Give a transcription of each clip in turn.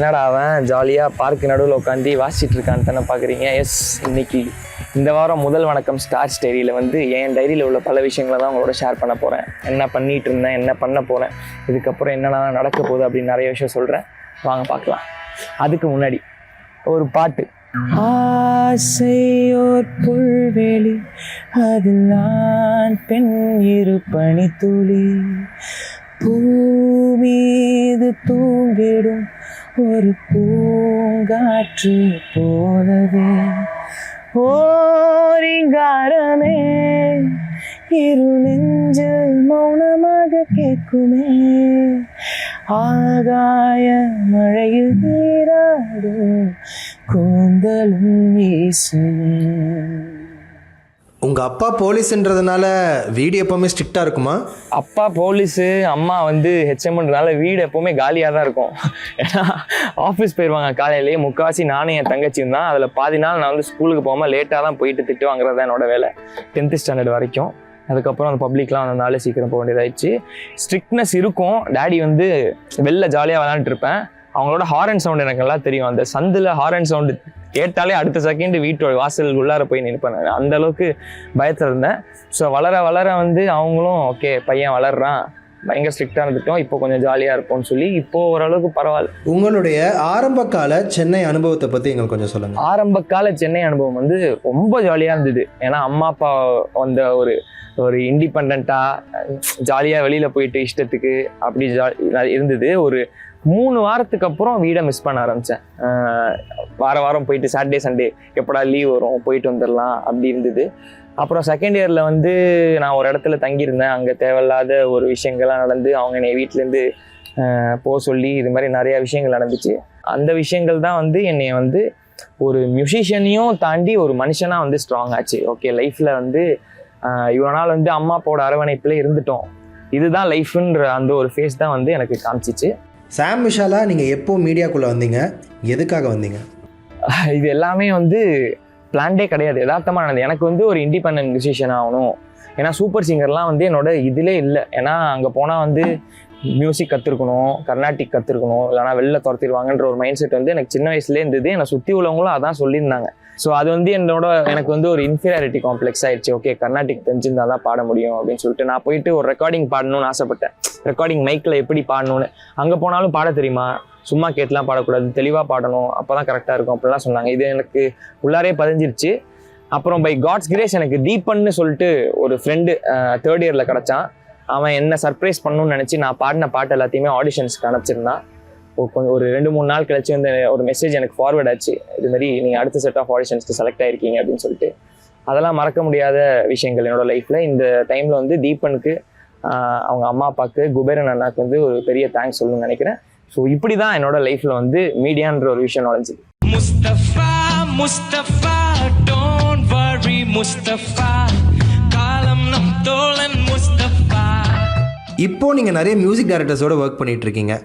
என்னடா அவன் ஜாலியாக பார்க்கு நடுவில் உட்காந்து வாசிச்சுட்டு இருக்கான்னு தானே பார்க்குறீங்க. எஸ், இன்னைக்கு இந்த வாரம் முதல் வணக்கம் ஸ்டார்ஸ் டைரியில் வந்து என் டைரியில் உள்ள பல விஷயங்களை தான் உங்களோட ஷேர் பண்ண போகிறேன். என்ன பண்ணிகிட்டு இருந்தேன், என்ன பண்ண போகிறேன், இதுக்கப்புறம் என்னென்ன நடக்க போகுது அப்படின்னு நிறைய விஷயம் சொல்கிறேன். வாங்க பார்க்கலாம். அதுக்கு முன்னாடி ஒரு பாட்டு. ஆசையோர் புல்வெளி அதில் நான் பெண் இரு பனித்துளி பூமீது தூங்கிடும் ஒரு பூங்காற்று போலவே ஓரிங்காரமே இரு நெஞ்சு மௌனமாக கேட்குமே ஆகாய மழையில் நீராடும் கூந்தலும் வீசும். உங்கள் அப்பா போலீஸ்ன்றதுனால வீடு எப்போவுமே ஸ்ட்ரிக்டாக இருக்குமா? அப்பா போலீஸு, அம்மா வந்து ஹெச்எம்ன்றதுனால வீடு எப்போவுமே காலியாக தான் இருக்கும். ஏன்னா ஆஃபீஸ் போயிடுவாங்க காலையிலேயே. முக்கால்வாசி நானும் என் தங்கச்சியும் தான். அதில் பாதி நாள் நான் வந்து ஸ்கூலுக்கு போகாமல் லேட்டாக தான் போயிட்டு திட்டு வாங்குறது தான் என்னோட வேலை, 10th ஸ்டாண்டர்ட் வரைக்கும். அதுக்கப்புறம் அந்த பப்ளிக்லாம் வந்ததுனால சீக்கிரம் போக வேண்டியதாகிடுச்சு. ஸ்ட்ரிக்ட்னஸ் இருக்கும். டேடி வந்து வெளில ஜாலியாக விளாண்டுருப்பேன். அவங்களோட ஹாரன் சவுண்ட் எனக்கு நல்லா தெரியும். அந்த சந்தில் ஹாரன் சவுண்டு கேட்டாலே அடுத்த செகண்ட் வீட்டோட வாசல் உள்ளார போய் நிற்பேன். அந்த அளவுக்கு பயத்தில் இருந்தேன். ஸோ வளர வளர வந்து அவங்களும் ஓகே பையன் வளர்றான், பயங்கர ஸ்ட்ரிக்டாக இருந்துட்டோம், இப்போ கொஞ்சம் ஜாலியாக இருப்போம்னு சொல்லி இப்போது ஓரளவுக்கு பரவாயில்ல. உங்களுடைய ஆரம்ப கால சென்னை அனுபவத்தை பற்றி எங்களுக்கு கொஞ்சம் சொல்லுங்கள். ஆரம்ப கால சென்னை அனுபவம் வந்து ரொம்ப ஜாலியாக இருந்தது. ஏன்னா அம்மா அப்பா வந்த ஒரு இண்டிபெண்ட்டாக ஜாலியாக வெளியில் போயிட்டு இஷ்டத்துக்கு அப்படி இருந்தது. ஒரு 3 வாரத்துக்கு அப்புறம் வீடை மிஸ் பண்ண ஆரம்பித்தேன். வாரம் போயிட்டு சாட்டர்டே சண்டே எப்படா லீவ் வரும் போயிட்டு வந்துடலாம் அப்படி இருந்தது. அப்புறம் செகண்ட் இயரில் வந்து நான் ஒரு இடத்துல தங்கியிருந்தேன். அங்கே தேவையில்லாத ஒரு விஷயங்கள்லாம் நடந்து அவங்க என்னை வீட்டிலேருந்து போக சொல்லி இது மாதிரி நிறையா விஷயங்கள் நடந்துச்சு. அந்த விஷயங்கள் தான் வந்து என்னை வந்து ஒரு மியூசிஷியனையும் தாண்டி ஒரு மனுஷனாக வந்து ஸ்ட்ராங் ஆச்சு. ஓகே லைஃப்பில் வந்து இவ்வளோ நாள் வந்து அம்மா அப்பாவோட அரவணைப்பில் இருந்துட்டோம், இதுதான் லைஃப்ன்ற அந்த ஒரு ஃபேஸ் தான் வந்து எனக்கு காமிச்சிச்சு. சாம் விஷாலா, நீங்கள் எப்போ மீடியாக்குள்ளே வந்தீங்க, எதுக்காக வந்தீங்க? இது எல்லாமே வந்து பிளான்டே கிடையாது, யதார்த்தமாக நடந்தது. எனக்கு வந்து ஒரு இண்டிபெண்டன்ட் மியூசிஷியன் ஆகணும். ஏன்னா சூப்பர் சிங்கர்லாம் வந்து என்னோட இதிலே இல்லை. ஏன்னா அங்கே போனால் வந்து மியூசிக் கற்றுருக்கணும், கர்நாடிக் கற்றுருக்கணும், இல்லைனா வெளில துரத்திடுவாங்கன்ற ஒரு மைண்ட் செட் வந்து எனக்கு சின்ன வயசுலேயே இருந்தது. என்னை சுற்றி உள்ளவங்களும் அதான் சொல்லியிருந்தாங்க. ஸோ அது வந்து எனக்கு வந்து ஒரு இன்ஃபீரியாரிட்டி காம்ப்ளெக்ஸ் ஆயிடுச்சு. ஓகே கர்நாடிக் தெரிஞ்சிருந்தா தான் பாட முடியும் அப்படின்னு சொல்லிட்டு நான் போயிட்டு ஒரு ரெக்கார்டிங் பாடணும்னு ஆசைப்பட்டேன். ரெக்கார்டிங் மைக்கில் எப்படி பாடணும்னு. அங்கே போனாலும் பாட தெரியுமா, சும்மா கேட்டுலாம் பாடக்கூடாது, தெளிவாக பாடணும், அப்போ தான் கரெக்டாக இருக்கும் அப்படிலாம் சொன்னாங்க. இது எனக்கு உள்ளாரே பதிஞ்சிருச்சு. அப்புறம் பை காட்ஸ் கிரேஸ் எனக்கு தீபன்னு சொல்லிட்டு ஒரு ஃப்ரெண்டு 3rd இயரில் கிடச்சான். அவன் என்ன சர்ப்ரைஸ் பண்ணணும்னு நினச்சி நான் பாடின பாட்டு எல்லாத்தையுமே ஆடிஷன்ஸ்க்கு அனுப்பிச்சிருந்தான். கொஞ்சம் ஒரு 2-3 நாள் கழிச்சு வந்து ஒரு மெசேஜ் எனக்கு ஃபார்வர்ட் ஆச்சு, இது மாதிரி நீங்கள் அடுத்த செட் ஆஃப் ஆடிஷன்ஸ்க்கு செலக்ட் ஆகிருக்கீங்க அப்படின்னு சொல்லிட்டு. அதெல்லாம் மறக்க முடியாத விஷயங்கள் என்னோட லைஃப்பில். இந்த டைமில் வந்து தீபனுக்கு, அவங்க அம்மா அப்பாவுக்கு, குபேரன் அண்ணாக்கு வந்து ஒரு பெரிய தேங்க்ஸ் சொல்லணும்னு நினைக்கிறேன். ஸோ இப்படி தான் என்னோட லைஃப்பில் வந்து மீடியான்ற ஒரு விஷயம் நுழைஞ்சுது. முஸ்தஃபா முஸ்தஃபா டோன்ட் வரி முஸ்தஃபா காலம் நம் தோழன் முஸ்தஃபா. இப்போ நீங்கள் நிறைய மியூசிக் டைரக்டர்ஸோடு ஒர்க் பண்ணிகிட்டு இருக்கீங்க.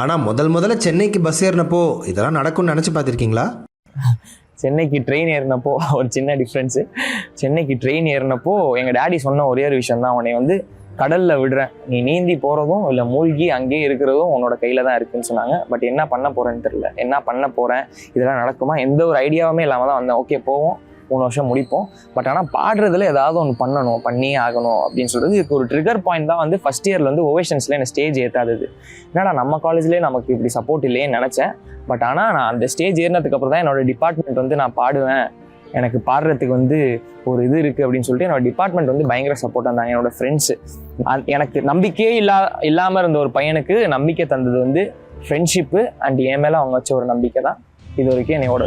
ஆனால் முதல்ல சென்னைக்கு பஸ் ஏறினப்போ இதெல்லாம் நடக்கும்னு நினச்சி பார்த்துருக்கீங்களா? சென்னைக்கு ட்ரெயின் ஏறினப்போ ஒரு சின்ன டிஃப்ரென்ஸு. சென்னைக்கு ட்ரெயின் ஏறினப்போ எங்கள் டேடி சொன்ன ஒரே ஒரு விஷயம் தான், உன்னை வந்து கடலில் விடுறேன், நீ நீந்தி போகிறதும் இல்லை மூழ்கி அங்கேயே இருக்கிறதும் உன்னோட கையில் தான் இருக்குதுன்னு சொன்னாங்க. பட் என்ன பண்ண போகிறேன்னு தெரியல, என்ன பண்ண போகிறேன், இதெல்லாம் நடக்குமா, எந்த ஒரு ஐடியாவுமே இல்லாமல் தான் வந்தேன். ஓகே போவோம், 3 வருஷம் முடிப்போம், பட் ஆனால் பாடுறதுல ஏதாவது ஒன்று பண்ணணும், பண்ணியே ஆகணும் அப்படின்னு சொல்கிறது. இதுக்கு ஒரு ட்ரிகர் பாயிண்ட் தான் வந்து ஃபஸ்ட் இயரில் வந்து ஓவேஷன்ஸில் என்ன ஸ்டேஜ் ஏற்றாதது. என்னடா நம்ம காலேஜ்லேயே நமக்கு இப்படி சப்போர்ட் இல்லையேன்னு நினச்சேன். பட் ஆனால் நான் அந்த ஸ்டேஜ் ஏறினதுக்கப்புறம் தான் என்னோடய டிபார்ட்மெண்ட் வந்து நான் பாடுவேன், எனக்கு பாடுறதுக்கு வந்து ஒரு இது இருக்குது அப்படின்னு சொல்லிட்டு என்னோட டிபார்ட்மெண்ட் வந்து பயங்கர சப்போர்ட்டாக இருந்தாங்க. என்னோட ஃப்ரெண்ட்ஸு, எனக்கு நம்பிக்கையே இல்லாமல் இருந்த ஒரு பையனுக்கு நம்பிக்கை தந்தது வந்து ஃப்ரெண்ட்ஷிப்பு அண்ட் என் மேலே அவங்க வச்ச ஒரு நம்பிக்கை தான் இது வரைக்கும் என்னையோட.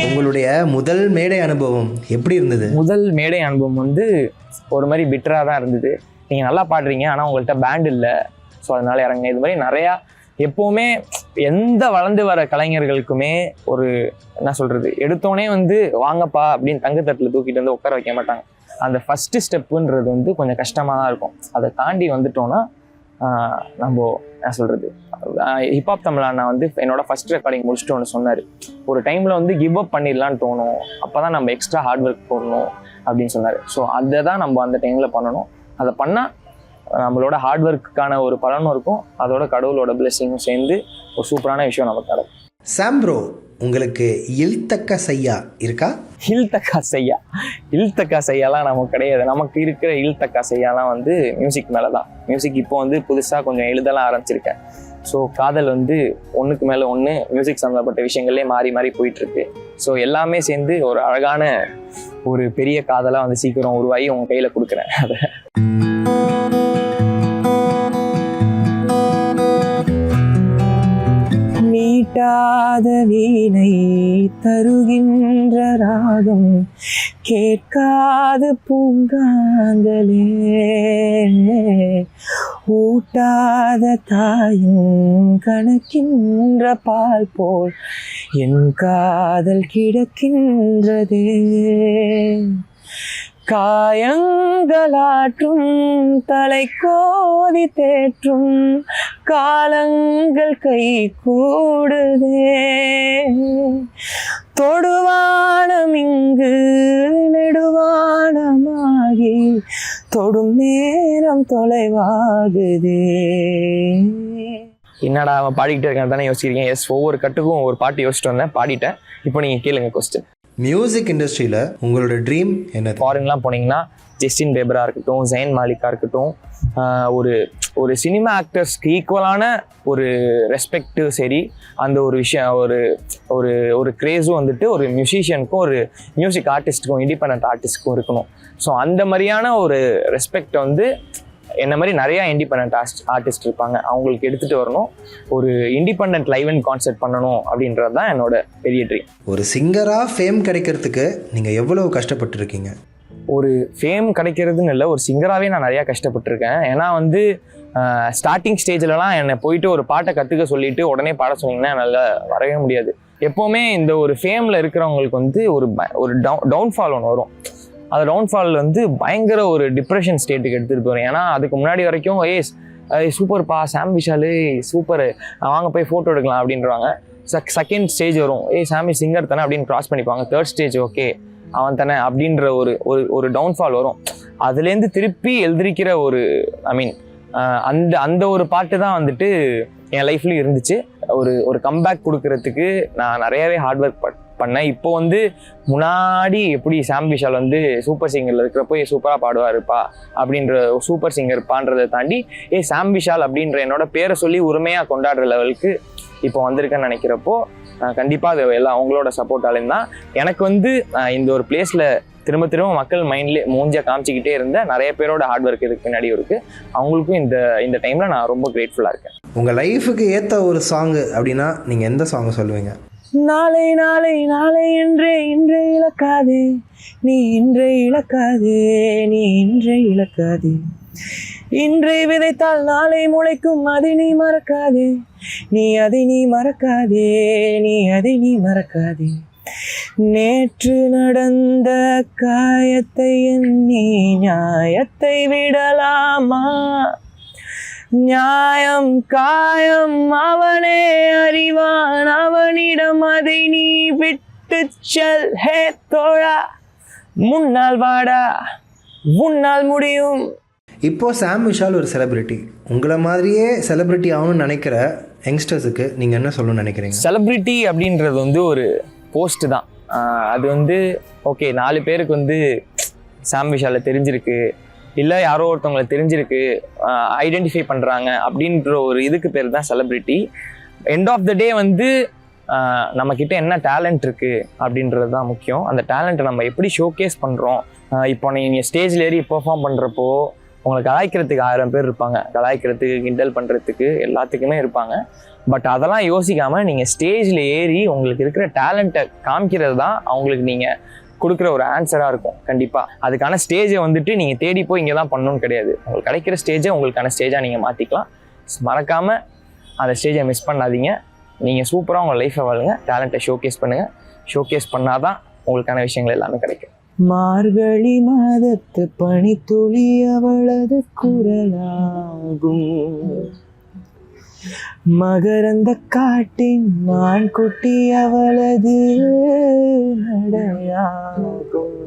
உங்களுடைய முதல் மேடை அனுபவம் எப்படி இருந்தது? முதல் மேடை அனுபவம் வந்து ஒரு மாதிரி பிட்டராக தான் இருந்தது. நீங்கள் நல்லா பாடுறீங்க ஆனால் உங்கள்கிட்ட பேண்ட் இல்லை, ஸோ அதனால் இறங்க. இது மாதிரி நிறையா எப்போவுமே எந்த வளர்ந்து வர கலைஞர்களுக்குமே ஒரு என்ன சொல்கிறது, எடுத்தோடனே வந்து வாங்கப்பா அப்படின்னு தங்கத்தட்டில் தூக்கிட்டு வந்து உட்கார வைக்க மாட்டாங்க. அந்த ஃபஸ்ட்டு ஸ்டெப்புன்றது வந்து கொஞ்சம் கஷ்டமாக தான் இருக்கும். அதை தாண்டி வந்துட்டோன்னா நம்ம என்ன சொல்கிறது, ஹிப்ஹாப் தமிழ் அண்ணா வந்து என்னோட ஃபஸ்ட் ரெக்கார்டிங் முடிச்சுட்டு ஒன்று சொன்னார், ஒரு டைமில் வந்து கிவ் அப் பண்ணிடலான்னு தோணும், அப்போ தான் நம்ம எக்ஸ்ட்ரா ஹார்ட் ஒர்க் போடணும் அப்படின்னு சொன்னார். ஸோ அதை தான் நம்ம அந்த டைமில் பண்ணணும். அதை பண்ணால் நம்மளோட ஹார்ட் ஒர்க்குக்கான ஒரு பலனும் இருக்கும், அதோட கடவுளோட பிளெஸிங்கும் சேர்ந்து ஒரு சூப்பரான விஷயம் நமக்கு நடக்கும். சாம் ப்ரோ, உங்களுக்கு இல்தக்க சையா இருக்கா? இல்தக்கா செய்யாலாம் நமக்கு கிடையாது. நமக்கு இருக்கிற இல்தக்கா செய்யாலாம் வந்து மியூசிக் மேலே தான். மியூசிக் இப்போ வந்து புதுசாக கொஞ்சம் எழுதலாம் ஆரம்பிச்சிருக்கேன். ஸோ காதல் வந்து ஒன்றுக்கு மேலே ஒன்று மியூசிக் சம்மந்தப்பட்ட விஷயங்கள்லேயே மாறி மாறி போயிட்டுருக்கு. ஸோ எல்லாமே சேர்ந்து ஒரு அழகான ஒரு பெரிய காதலாக வந்து சீக்கிரம் உருவாகி உங்கள் கையில் கொடுக்குறேன். அதை மீட்டாத வீணை தருகின்ற ராகம் கேட்காத பூங்காந்தலே, ஊட்டாத தாயின் கணக்கின்ற பால் போல் என் காதல் கிடக்கின்றதே. காயங்களாற்றும் தலை கோதி தேற்றும் காலங்கள் கை கூடுதே. தொடுவானம் இங்கு நெடுவானமாகி தொடும் நேரம் தொலைவாகுதே. என்னடா அவன் பாடிக்கிட்டே இருக்கான் தானே யோசிக்கிறீங்க? எஸ், ஒவ்வொரு கட்டுக்கும் ஒரு பாட்டு யோசிச்சுட்டு வந்தேன், பாடிட்டேன். இப்போ நீங்கள் கேளுங்க கொஸ்டின். மியூசிக் இண்டஸ்ட்ரியில் உங்களோட ட்ரீம் என்ன? ஃபாரின்லாம் போனீங்கன்னா ஜஸ்டின் பேபராக இருக்கட்டும், ஜெயின் மாலிக்காக இருக்கட்டும், ஒரு சினிமா ஆக்டர்ஸ்க்கு ஈக்குவலான ஒரு ரெஸ்பெக்டும் சரி, அந்த ஒரு விஷயம் ஒரு ஒரு ஒரு க்ரேஸும் வந்துட்டு ஒரு மியூசிஷியனுக்கும் ஒரு மியூசிக் ஆர்டிஸ்ட்டுக்கும் இண்டிபெண்ட் ஆர்டிஸ்ட்டுக்கும் இருக்கணும். ஸோ அந்த மாதிரியான ஒரு ரெஸ்பெக்டை வந்து என்ன மாதிரி நிறையா இண்டிபெண்ட் ஆர்டிஸ்ட் இருப்பாங்க, அவங்களுக்கு எடுத்துகிட்டு வரணும். ஒரு இண்டிபெண்ட் லைவ் அண்ட் கான்சர்ட் பண்ணணும் அப்படின்றது தான் என்னோட பெரிய ட்ரீம். ஒரு சிங்கராக ஃபேம் கிடைக்கிறதுக்கு நீங்கள் எவ்வளவு கஷ்டப்பட்டுருக்கீங்க? ஒரு ஃபேம் கிடைக்கிறதுன்னு இல்லை, ஒரு சிங்கராகவே நான் நிறையா கஷ்டப்பட்டிருக்கேன். ஏன்னா வந்து ஸ்டார்டிங் ஸ்டேஜ்லலாம் என்னை போயிட்டு ஒரு பாட்டை கற்றுக்க சொல்லிட்டு உடனே பாட சொன்னீங்கன்னா என்னால் வரவே முடியாது. எப்போவுமே இந்த ஒரு ஃபேமில் இருக்கிறவங்களுக்கு வந்து ஒரு டவுன்ஃபால் ஒன்று வரும். அந்த டவுன்ஃபால் வந்து பயங்கர ஒரு டிப்ரெஷன் ஸ்டேட்டுக்கு எடுத்துகிட்டு போகிறேன். ஏன்னா அதுக்கு முன்னாடி வரைக்கும் சூப்பர்ப்பா சாம் விஷால் சூப்பர், வாங்க போய் ஃபோட்டோ எடுக்கலாம் அப்படின்றவாங்க. செகண்ட் ஸ்டேஜ் வரும், சாமி சிங்கர் தானே அப்படின்னு கிராஸ் பண்ணிப்பாங்க. தேர்ட் ஸ்டேஜ் ஓகே அவன் தானே அப்படின்ற ஒரு டவுன்ஃபால் வரும். அதுலேருந்து திருப்பி எழுந்திரிக்கிற ஒரு அந்த ஒரு பாட்டு தான் வந்துட்டு என் லைஃப்லையும் இருந்துச்சு. ஒரு கம்பேக் கொடுக்கறதுக்கு நான் நிறையாவே ஹார்ட் ஒர்க் பண்ணேன். இப்போ வந்து முன்னாடி எப்படி சாம் விஷால் வந்து சூப்பர் சிங்கரில் இருக்கிறப்போ சூப்பராக பாடுவாருப்பா அப்படின்ற சூப்பர் சிங்கர்ப்பான்றதை தாண்டி சாம் விஷால் அப்படின்ற என்னோட பேரை சொல்லி உரிமையாக கொண்டாடுற லெவலுக்கு இப்போ வந்திருக்கேன்னு நினைக்கிறப்போ கண்டிப்பாக அது எல்லாம் அவங்களோட சப்போர்ட்டாலேயும் தான். எனக்கு வந்து இந்த ஒரு பிளேஸில் திரும்ப திரும்ப மக்கள் மைண்ட்லேயே மூஞ்ச காமிச்சிக்கிட்டே இருந்த நிறைய பேரோட ஹார்ட் ஒர்க் இதுக்கு பின்னாடி இருக்குது. அவங்களுக்கும் இந்த டைமில் நான் ரொம்ப கிரேட்ஃபுல்லாக இருக்கேன். உங்கள் லைஃபுக்கு ஏற்ற ஒரு சாங்கு அப்படின்னா நீங்கள் எந்த சாங்கை சொல்லுவீங்க? நாளை நாளை நாளை என்றே இன்றை இழக்காதே, நீ இன்றை இழக்காதே, நீ இன்றை இழக்காதே, இன்றை விதைத்தால் நாளை முளைக்கும், அதை நீ மறக்காதே, நீ அதை நீ மறக்காதே, நீ அதை நீ மறக்காதே, நேற்று நடந்த காயத்தை எண்ணி நியாயத்தை விடலாமா, நியாயம் காயம் அவனே அறிவான், அவனிடம் அதை நீ விட்டு செல். ஹே தோழா, முன்னால் வாடா, உன்னால் முடியும். இப்போது சாம் விஷால் ஒரு செலிபிரிட்டி, உங்களை மாதிரியே செலிபிரிட்டி ஆகணும்னு நினைக்கிற யங்ஸ்டர்ஸுக்கு நீங்கள் என்ன சொல்லணும்னு நினைக்கிறீங்க? செலிபிரிட்டி அப்படின்றது வந்து ஒரு போஸ்ட்டு தான். அது வந்து ஓகே 4 பேருக்கு வந்து சாம் விஷாலை தெரிஞ்சிருக்கு, இல்லை யாரோ ஒருத்தவங்களை தெரிஞ்சிருக்கு, ஐடென்டிஃபை பண்ணுறாங்க அப்படின்ற ஒரு இதுக்கு பேர் தான் செலிப்ரிட்டி. எண்ட் ஆஃப் த டே வந்து நம்மக்கிட்ட என்ன டேலண்ட் இருக்குது அப்படின்றது தான் முக்கியம். அந்த டேலண்ட்டை நம்ம எப்படி ஷோகேஸ் பண்ணுறோம். இப்போ நீங்கள் ஸ்டேஜில் ஏறி பெர்ஃபார்ம் பண்ணுறப்போ உங்களை கலாய்க்கிறதுக்கு 1000 பேர் இருப்பாங்க, கலாய்க்கிறதுக்கு கிண்டல் பண்ணுறதுக்கு எல்லாத்துக்குமே இருப்பாங்க. பட் அதெல்லாம் யோசிக்காமல் நீங்கள் ஸ்டேஜில் ஏறி உங்களுக்கு இருக்கிற டேலண்ட்டை காமிக்கிறது தான் அவங்களுக்கு நீங்கள் கொடுக்குற ஒரு ஆன்சராக இருக்கும். கண்டிப்பாக அதுக்கான ஸ்டேஜை வந்துட்டு நீங்கள் தேடி போய் இங்கே தான் பண்ணணும்னு கிடையாது. உங்களுக்கு கிடைக்கிற ஸ்டேஜை உங்களுக்கான ஸ்டேஜாக நீங்கள் மாற்றிக்கலாம். மறக்காமல் அந்த ஸ்டேஜை மிஸ் பண்ணாதீங்க. நீங்கள் சூப்பராக உங்கள் லைஃப்பை வாழுங்க, டேலண்ட்டை ஷோகேஸ் பண்ணுங்கள். ஷோகேஸ் பண்ணால் தான் உங்களுக்கான விஷயங்கள் எல்லாமே கிடைக்கும். மார்கழி மாதத்து பனித்துளி அவளது குரலாகும், மகரந்த காட்டின் மான் குட்டி அவளது நடையாகும்.